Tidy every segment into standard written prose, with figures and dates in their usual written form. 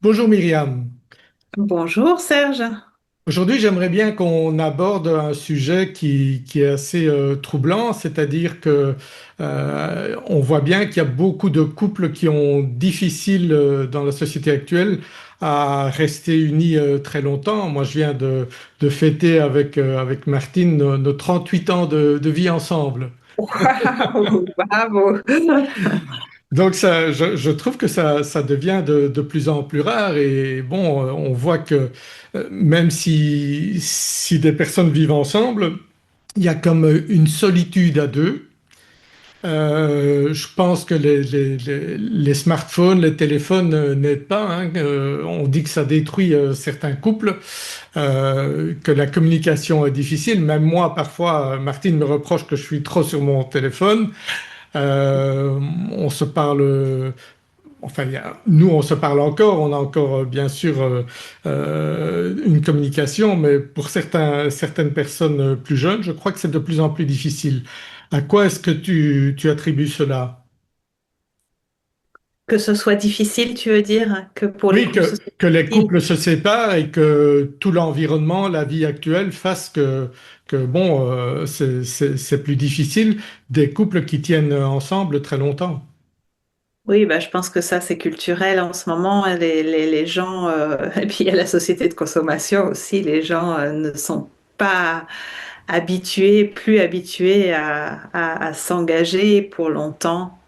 Bonjour Myriam. Bonjour Serge. Aujourd'hui, j'aimerais bien qu'on aborde un sujet qui est assez troublant, c'est-à-dire que on voit bien qu'il y a beaucoup de couples qui ont difficile dans la société actuelle à rester unis très longtemps. Moi, je viens de fêter avec Martine nos 38 ans de vie ensemble. Waouh, bravo. Donc je trouve que ça devient de plus en plus rare et bon, on voit que même si des personnes vivent ensemble, il y a comme une solitude à deux. Je pense que les smartphones, les téléphones n'aident pas, hein. On dit que ça détruit certains couples, que la communication est difficile. Même moi, parfois, Martine me reproche que je suis trop sur mon téléphone. On se parle. Enfin, nous, on se parle encore, on a encore bien sûr une communication, mais pour certaines personnes plus jeunes, je crois que c'est de plus en plus difficile. À quoi est-ce que tu attribues cela? Que ce soit difficile, tu veux dire que pour les Oui, couples, ce soit que les difficile. couples se séparent et que tout l'environnement, la vie actuelle fasse que bon, c'est plus difficile des couples qui tiennent ensemble très longtemps. Oui, bah, je pense que ça, c'est culturel en ce moment. Les gens, et puis il y a la société de consommation aussi, les gens ne sont pas habitués, plus habitués à s'engager pour longtemps.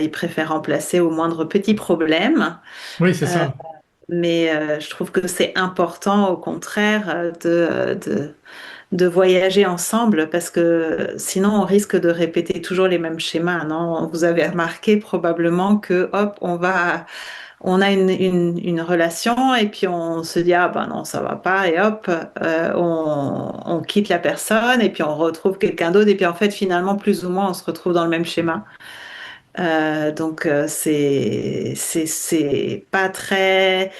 Ils préfèrent remplacer au moindre petit problème. Oui, c'est Euh, ça. mais je trouve que c'est important, au contraire, de voyager ensemble parce que sinon on risque de répéter toujours les mêmes schémas, non? Vous avez remarqué probablement que hop, on a une relation et puis on se dit ah ben non ça va pas et hop, on quitte la personne et puis on retrouve quelqu'un d'autre et puis en fait finalement plus ou moins on se retrouve dans le même schéma. Donc c'est pas très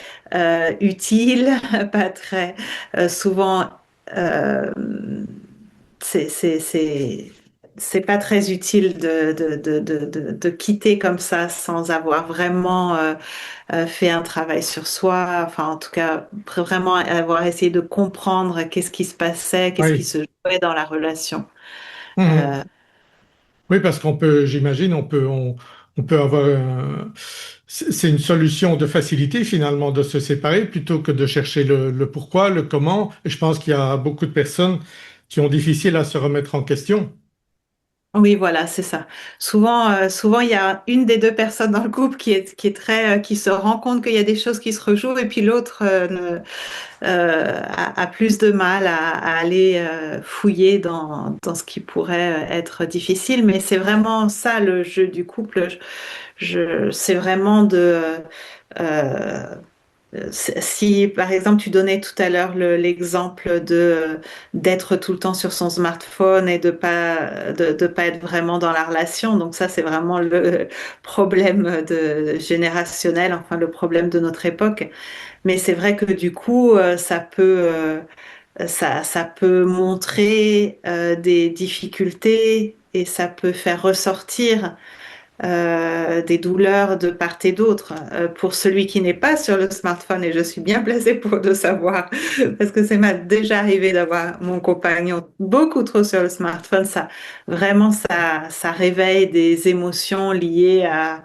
utile, pas très souvent. euh, c'est c'est c'est c'est pas très utile de quitter comme ça sans avoir vraiment fait un travail sur soi. Enfin, en tout cas, vraiment avoir essayé de comprendre qu'est-ce qui se passait, qu'est-ce qui Oui. se jouait dans la relation. Mhm. Euh, Oui, parce qu'on peut, j'imagine, on peut avoir c'est une solution de facilité finalement de se séparer plutôt que de chercher le pourquoi, le comment. Et je pense qu'il y a beaucoup de personnes qui ont difficile à se remettre en question. Oui, voilà, c'est ça. Souvent, il y a une des deux personnes dans le couple qui se rend compte qu'il y a des choses qui se rejouent, et puis l'autre a plus de mal à aller fouiller dans ce qui pourrait être difficile. Mais c'est vraiment ça le jeu du couple. C'est vraiment euh, si, par exemple, tu donnais tout à l'heure l'exemple d'être tout le temps sur son smartphone et de pas être vraiment dans la relation, donc ça, c'est vraiment le problème générationnel, enfin le problème de notre époque. Mais c'est vrai que du coup, ça peut montrer des difficultés et ça peut faire ressortir des douleurs de part et d'autre. Pour celui qui n'est pas sur le smartphone, et je suis bien placée pour le savoir, parce que c'est m'a déjà arrivé d'avoir mon compagnon beaucoup trop sur le smartphone, ça réveille des émotions liées à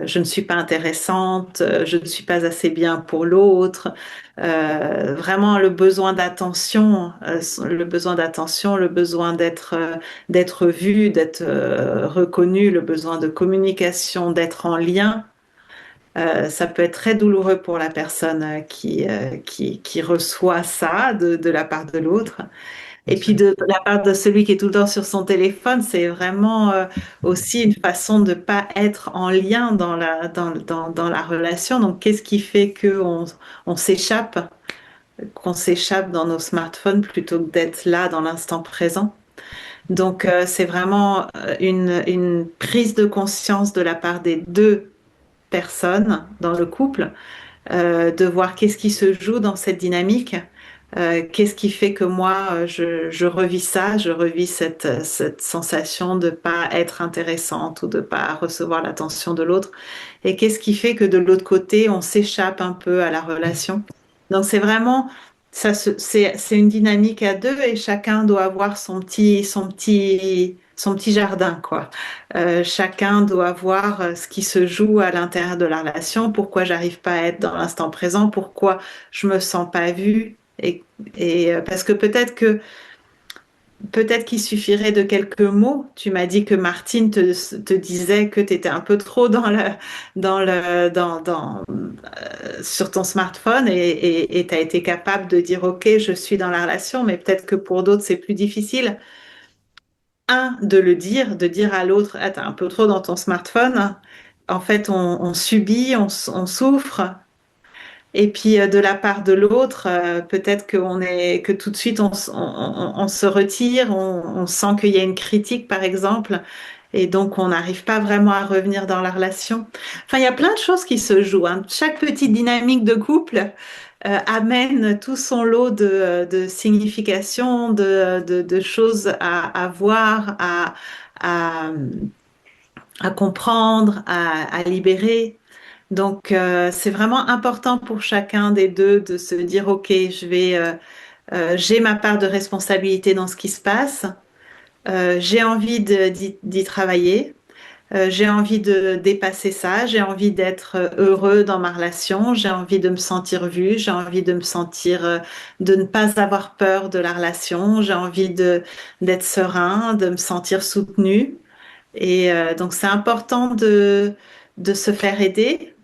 je ne suis pas intéressante, je ne suis pas assez bien pour l'autre. Vraiment le besoin d'attention, le besoin d'être vu, d'être reconnu, le besoin de communication, d'être en lien. Ça peut être très douloureux pour la personne qui reçoit ça de la part de l'autre. Bien Et puis sûr. de la part de celui qui est tout le temps sur son téléphone, c'est vraiment aussi une façon de pas être en lien dans la relation. Donc, qu'est-ce qui fait on s'échappe, qu'on s'échappe dans nos smartphones plutôt que d'être là dans l'instant présent? Donc, c'est vraiment une prise de conscience de la part des deux personnes dans le couple, de voir qu'est-ce qui se joue dans cette dynamique Qu'est-ce qui fait que moi, je revis ça, je revis cette sensation de pas être intéressante ou de pas recevoir l'attention de l'autre? Et qu'est-ce qui fait que de l'autre côté, on s'échappe un peu à la relation? Donc c'est vraiment, c'est une dynamique à deux et chacun doit avoir son petit jardin, quoi. Chacun doit voir ce qui se joue à l'intérieur de la relation, pourquoi j'arrive pas à être dans l'instant présent, pourquoi je me sens pas vue. Parce que peut-être qu'il suffirait de quelques mots. Tu m'as dit que Martine te disait que tu étais un peu trop sur ton smartphone et tu as été capable de dire, OK, je suis dans la relation, mais peut-être que pour d'autres, c'est plus difficile. Un, de dire à l'autre, ah, t'es un peu trop dans ton smartphone. En fait, on subit, on souffre. Et puis de la part de l'autre, peut-être que tout de suite on se retire, on sent qu'il y a une critique par exemple, et donc on n'arrive pas vraiment à revenir dans la relation. Enfin, il y a plein de choses qui se jouent, hein. Chaque petite dynamique de couple amène tout son lot de significations, de choses à voir, à, à comprendre, à libérer. Donc, c'est vraiment important pour chacun des deux de se dire, OK, j'ai ma part de responsabilité dans ce qui se passe. J'ai envie d'y travailler. J'ai envie de dépasser ça. J'ai envie d'être heureux dans ma relation. J'ai envie de me sentir vue. J'ai envie de me sentir, de ne pas avoir peur de la relation. J'ai envie d'être serein, de me sentir soutenu. Et donc, c'est important de se faire aider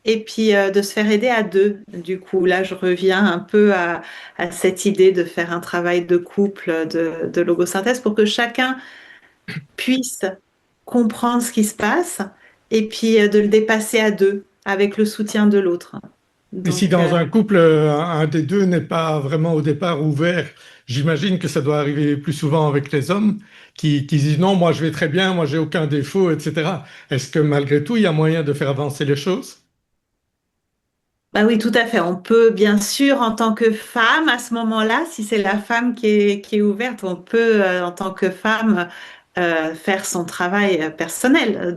et puis de se faire aider à deux. Du coup, là, je reviens un peu à cette idée de faire un travail de couple, de logosynthèse, pour que chacun puisse comprendre ce qui se passe et puis de le dépasser à deux, avec le soutien de l'autre. Et si Donc, dans un couple, un des deux n'est pas vraiment au départ ouvert, j'imagine que ça doit arriver plus souvent avec les hommes qui disent non, moi je vais très bien, moi j'ai aucun défaut, etc. Est-ce que malgré tout, il y a moyen de faire avancer les choses? bah oui, tout à fait. On peut, bien sûr, en tant que femme, à ce moment-là, si c'est la femme qui est ouverte, on peut, en tant que femme, faire son travail personnel,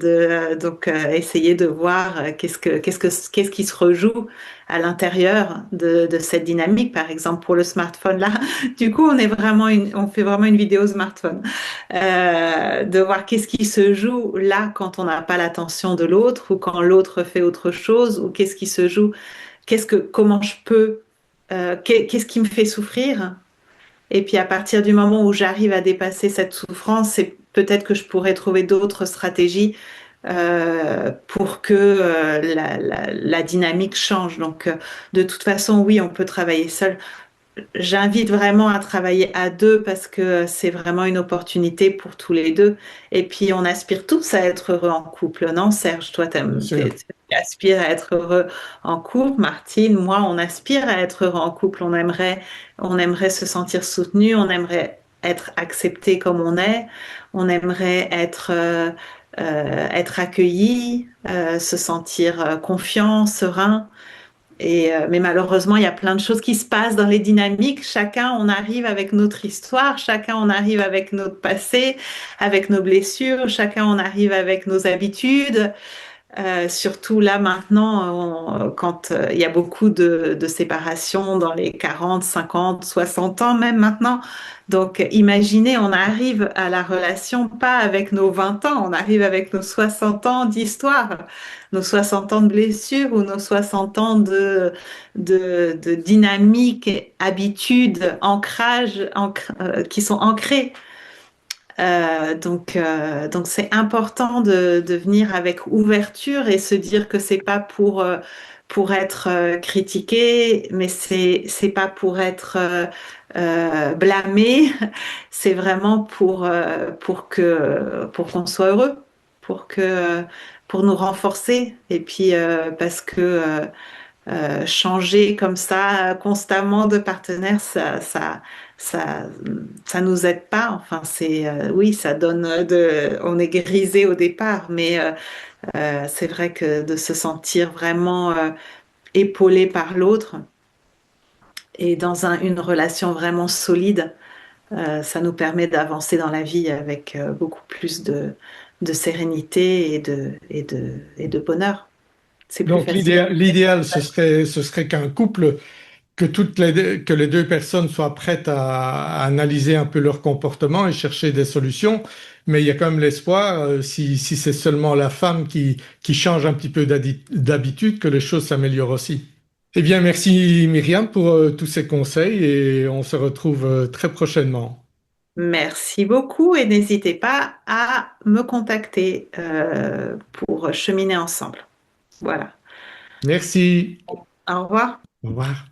donc essayer de voir qu'est-ce qui se rejoue à l'intérieur de cette dynamique. Par exemple, pour le smartphone là, du coup, on fait vraiment une vidéo smartphone, de voir qu'est-ce qui se joue là quand on n'a pas l'attention de l'autre ou quand l'autre fait autre chose ou qu'est-ce qui se joue comment je peux, qu'est-ce qui me fait souffrir? Et puis à partir du moment où j'arrive à dépasser cette souffrance, c'est peut-être que je pourrais trouver d'autres stratégies pour que la dynamique change. Donc de toute façon, oui, on peut travailler seul. J'invite vraiment à travailler à deux parce que c'est vraiment une opportunité pour tous les deux. Et puis, on aspire tous à être heureux en couple, non, Serge? Toi, Bien sûr. tu aspires à être heureux en couple. Martine, moi, on aspire à être heureux en couple. On aimerait se sentir soutenu. On aimerait être accepté comme on est. On aimerait être accueilli, se sentir confiant, serein. Mais malheureusement, il y a plein de choses qui se passent dans les dynamiques. Chacun, on arrive avec notre histoire, chacun, on arrive avec notre passé, avec nos blessures, chacun, on arrive avec nos habitudes. Surtout là maintenant, quand il y a beaucoup de séparations dans les 40, 50, 60 ans même maintenant. Donc imaginez, on arrive à la relation pas avec nos 20 ans, on arrive avec nos 60 ans d'histoire, nos 60 ans de blessures ou nos 60 ans de dynamique, habitudes, qui sont ancrés. Donc c'est important de venir avec ouverture et se dire que c'est pas pour être critiqué, mais c'est pas pour être blâmé, c'est vraiment pour qu'on soit heureux, pour que pour nous renforcer et puis parce que changer comme ça constamment de partenaire, ça, ça nous aide pas. Enfin, oui, ça donne on est grisé au départ, mais c'est vrai que de se sentir vraiment épaulé par l'autre et dans une relation vraiment solide, ça nous permet d'avancer dans la vie avec beaucoup plus de sérénité et de bonheur. C'est plus Donc facile. l'idéal, ce serait qu'un couple, que les deux personnes soient prêtes à analyser un peu leur comportement et chercher des solutions. Mais il y a quand même l'espoir, si c'est seulement la femme qui change un petit peu d'habitude, que les choses s'améliorent aussi. Eh bien, merci Myriam pour tous ces conseils et on se retrouve très prochainement. Merci beaucoup et n'hésitez pas à me contacter pour cheminer ensemble. Voilà. Merci. Au revoir. Au revoir.